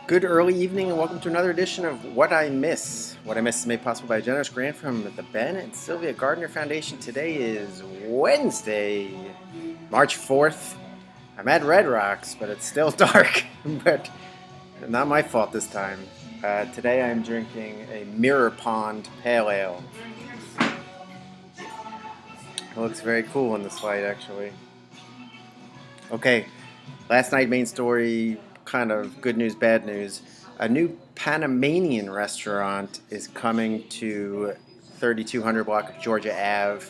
Good early evening and welcome to another edition of What I Miss. What I Miss is made possible by a generous grant from the Ben and Sylvia Gardner Foundation. Today is Wednesday, March 4th. I'm at Red Rocks, but it's still dark. But not my fault this time. Today I'm drinking a Mirror Pond Pale Ale. It looks very cool in this light, actually. Okay, last night main story, kind of good news, bad news. A new Panamanian restaurant is coming to 3200 block of Georgia Ave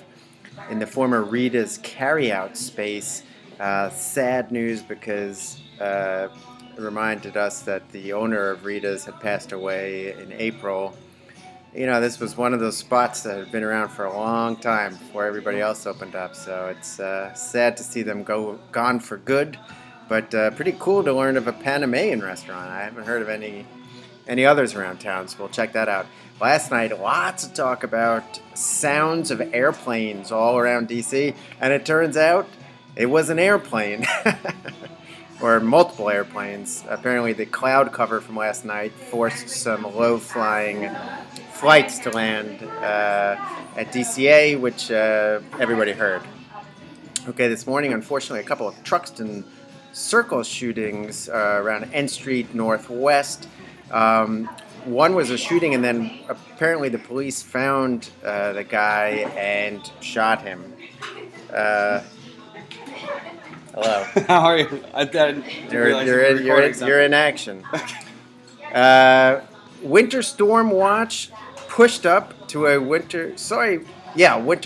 in the former Rita's carryout space. Sad news because it reminded us that the owner of Rita's had passed away in April. You know, this was one of those spots that had been around for a long time before everybody else opened up, so it's sad to see them gone for good, but pretty cool to learn of a Panamanian restaurant. I haven't heard of any others around town, so we'll check that out. Last night, lots of talk about sounds of airplanes all around D.C., and it turns out it was an airplane. Or multiple airplanes. Apparently the cloud cover from last night forced some low-flying flights to land at DCA, which everybody heard. Okay, this morning, unfortunately, a couple of Truxton Circle shootings around N Street Northwest. One was a shooting, and then apparently the police found the guy and shot him. Hello. How are you? I didn't realize you're in action. Winter storm watch pushed up to a winter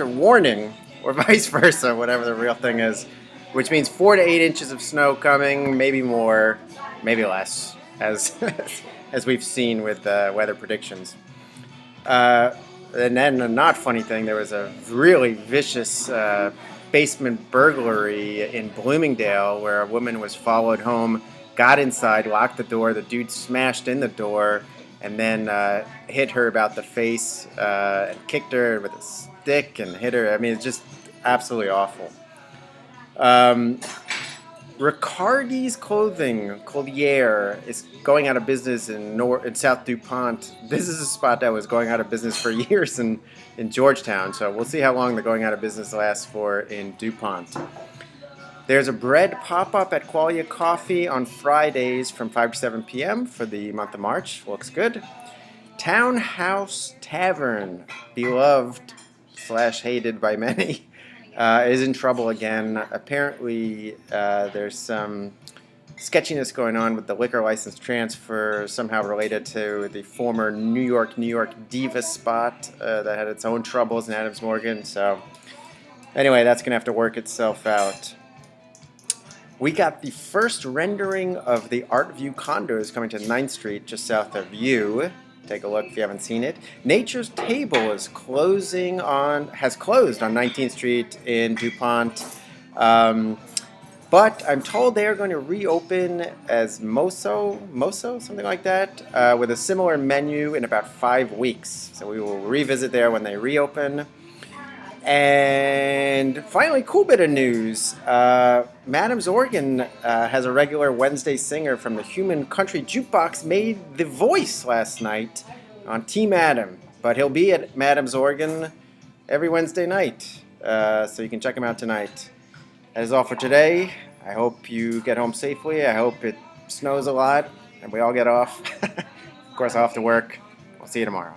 warning, or vice versa, whatever the real thing is, which means 4 to 8 inches of snow coming, maybe more, maybe less, as as we've seen with weather predictions. And then a not funny thing, there was a really vicious basement burglary in Bloomingdale where a woman was followed home, got inside, locked the door, the dude smashed in the door, and then hit her about the face and kicked her with a stick and hit her. I mean, it's just absolutely awful. Riccardi's Clothing, Collier, is going out of business in South DuPont. This is a spot that was going out of business for years in Georgetown, so we'll see how long the going out of business lasts for in DuPont. There's a bread pop-up at Qualia Coffee on Fridays from 5 to 7 p.m. for the month of March. Looks good. Townhouse Tavern, beloved / hated by many, is in trouble again. Apparently, there's some sketchiness going on with the liquor license transfer, somehow related to the former New York Diva spot that had its own troubles in Adams Morgan. So anyway, that's going to have to work itself out. We got the first rendering of the ArtView condos coming to 9th Street, just south of you. Take a look if you haven't seen it. Nature's Table has closed on 19th Street in DuPont. But I'm told they are going to reopen as Moso, something like that, with a similar menu in about 5 weeks. So we will revisit there when they reopen. And finally, cool bit of news. Madam's Organ has a regular Wednesday singer from the Human Country Jukebox made the voice last night on Team Adam. But he'll be at Madam's Organ every Wednesday night. So you can check him out tonight. That is all for today. I hope you get home safely. I hope it snows a lot and we all get off. Of course, I'll have to work. I'll see you tomorrow.